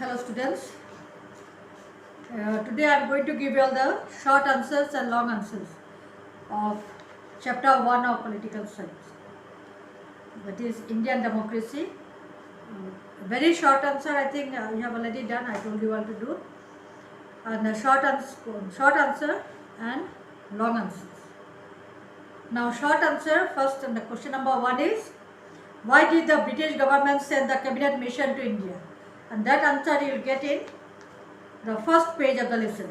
Hello students, today I am going to give you all the short answers and long answers of chapter 1 of political science, that is Indian democracy. Very short answer, I think you have already done, I told you what to do, and a short answer and long answers. Now short answer, first and the question number 1 is, why did the British government send the cabinet mission to India? And that answer you will get in the first page of the lesson.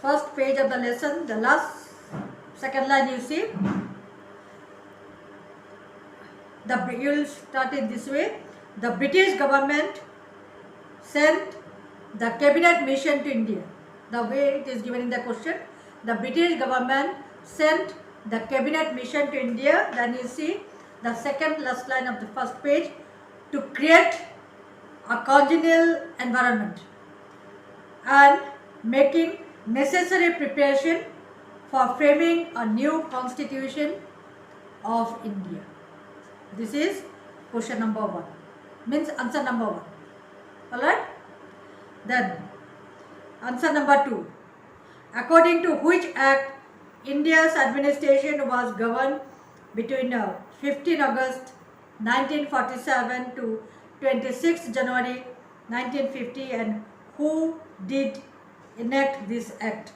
First page of the lesson, the last second line you see. You will start it this way. The British government sent the cabinet mission to India. The way it is given in the question, the British government sent the cabinet mission to India. Then you see the second last line of the first page, to create a congenial environment and making necessary preparation for framing a new constitution of India. This is question number 1, means answer number 1. Alright? Then answer number 2. According to which act India's administration was governed between 15 August 1947 to 26 January 1950, and who did enact this act?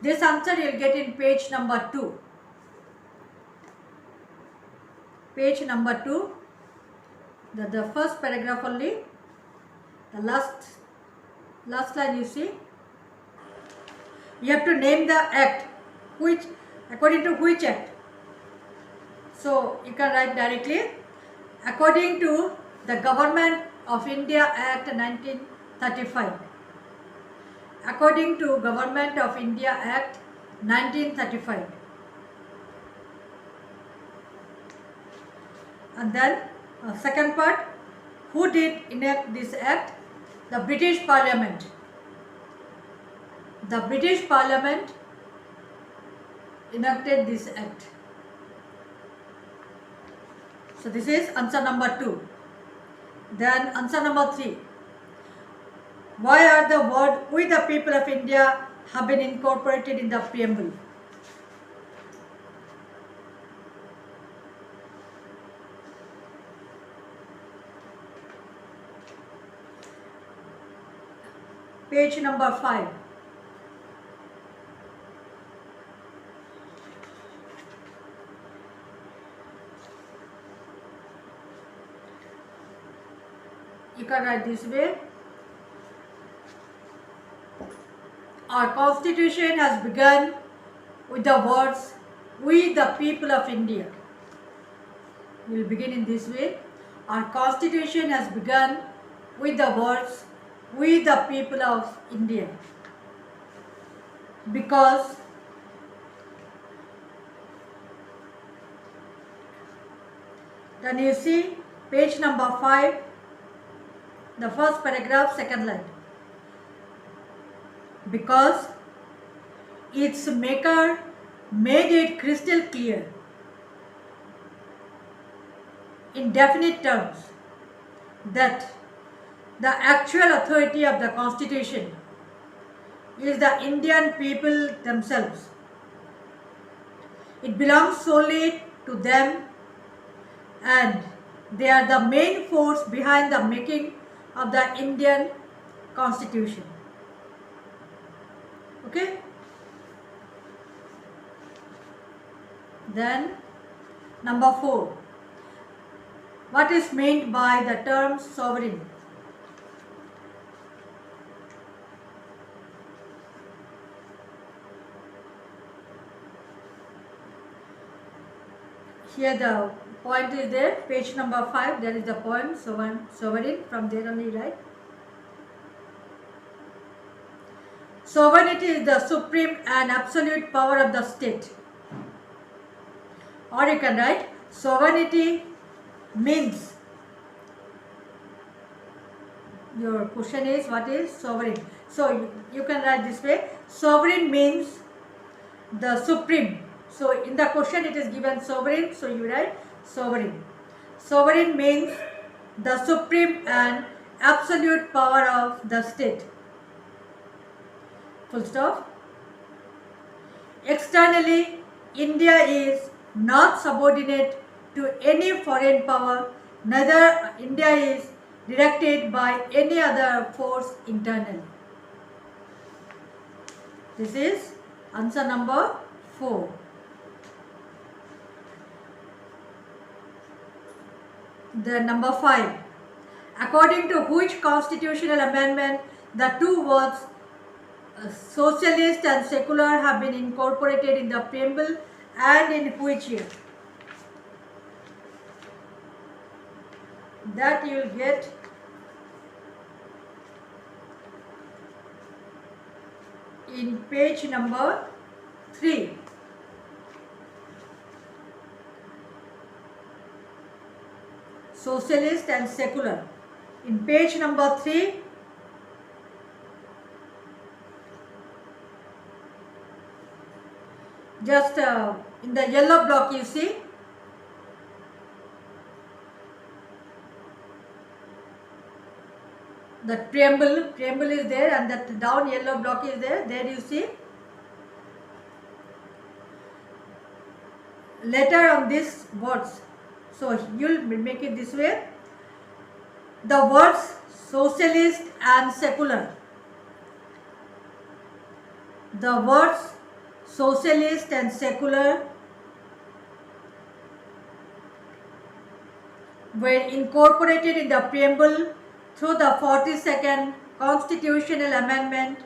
This answer you will get in page number 2. Page number 2, the first paragraph only, the last line you see. You have to name the act, which, according to which act. So you can write directly, according to the Government of India Act 1935. According to Government of India Act 1935. And then second part, who did enact this act? The British Parliament. The British Parliament enacted this act. So this is answer number 2. Then answer number 3. Why are the word "we the people of India" have been incorporated in the preamble? Page number 5. You can write this way. Our constitution has begun with the words "we the people of India." We will begin in this way. Our constitution has begun with the words "we the people of India," because then you see page number 5, the first paragraph, second line. Because its maker made it crystal clear in definite terms that the actual authority of the Constitution is the Indian people themselves. It belongs solely to them, and they are the main force behind the making of the Indian Constitution. Okay? Then number 4. What is meant by the term sovereign? Here the point is there, page number 5, there is the point, sovereign, from there only write. Sovereignty is the supreme and absolute power of the state. Or you can write, sovereignty means, your question is what is sovereign. So you can write this way, sovereign means the supreme, So in the question it is given sovereign, so you write sovereign. Sovereign means the supreme and absolute power of the state. Full stop. Externally, India is not subordinate to any foreign power, neither India is directed by any other force internally. This is answer number 4. The number 5. According to which constitutional amendment the two words socialist and secular have been incorporated in the preamble, and in which year? That you will get in page number 3. Socialist and secular. In page number 3, just in the yellow block you see the preamble is there, and that down yellow block is there. There you see letter on these words. So you'll make it this way. The words socialist and secular. The words socialist and secular were incorporated in the preamble through the 42nd Constitutional Amendment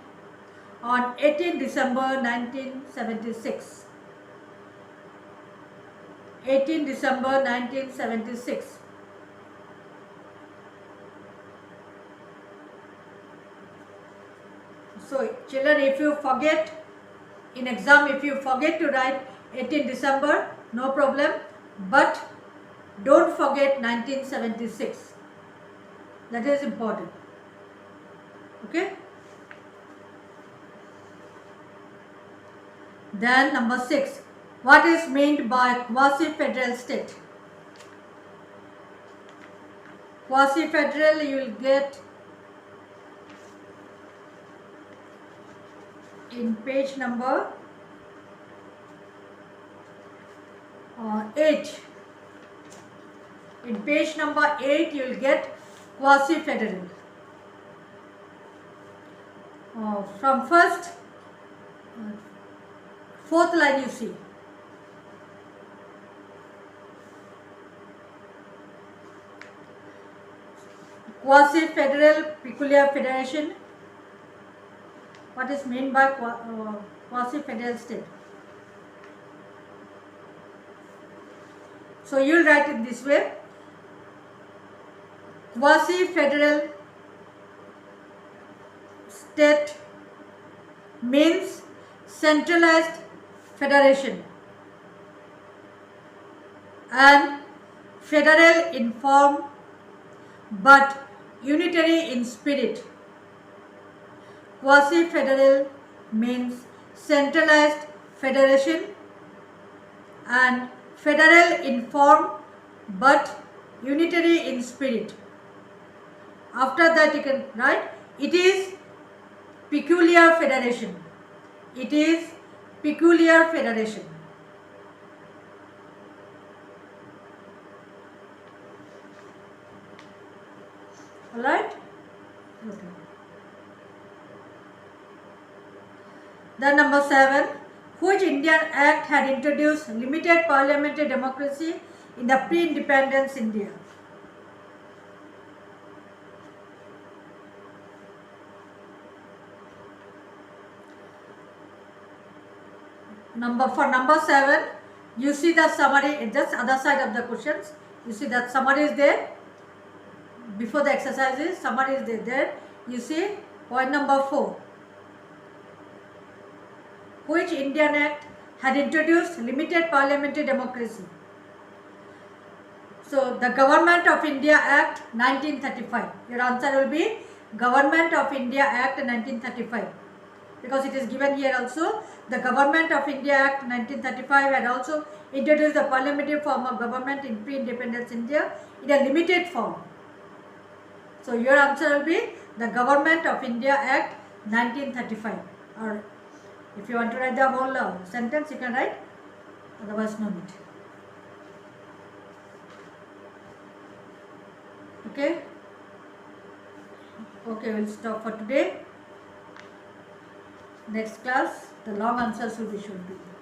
on 18 December 1976. 18 December 1976. So children, if you forget in exam, if you forget to write 18 December, no problem, but don't forget 1976. That is important. Okay. Then number 6. What is meant by quasi-federal state? Quasi-federal you will get in page number 8. In page number 8 you will get quasi-federal. From first, 4th line you see. Quasi-federal, peculiar federation. What is meant by quasi-federal state? So you will write it this way. Quasi-federal state means centralized federation and federal in form but unitary in spirit. Quasi-federal means centralized federation and federal in form but unitary in spirit. After that you can write, it is peculiar federation. It is peculiar federation. Alright? Okay. Then number 7. Which Indian Act had introduced limited parliamentary democracy in the pre-independence India? For number 7, you see the summary, just other side of the questions. You see that summary is there. Before the exercises, summary is there. You see point number 4. Which Indian Act had introduced limited parliamentary democracy? So the Government of India Act 1935. Your answer will be Government of India Act 1935. Because it is given here also, The Government of India Act 1935 had also introduced the parliamentary form of government in pre-independence India in a limited form. So your answer will be the Government of India Act 1935. Or if you want to write the whole sentence, you can write. Otherwise, no need. Okay. Okay, we'll stop for today. Next class, the long answers will be shown to you.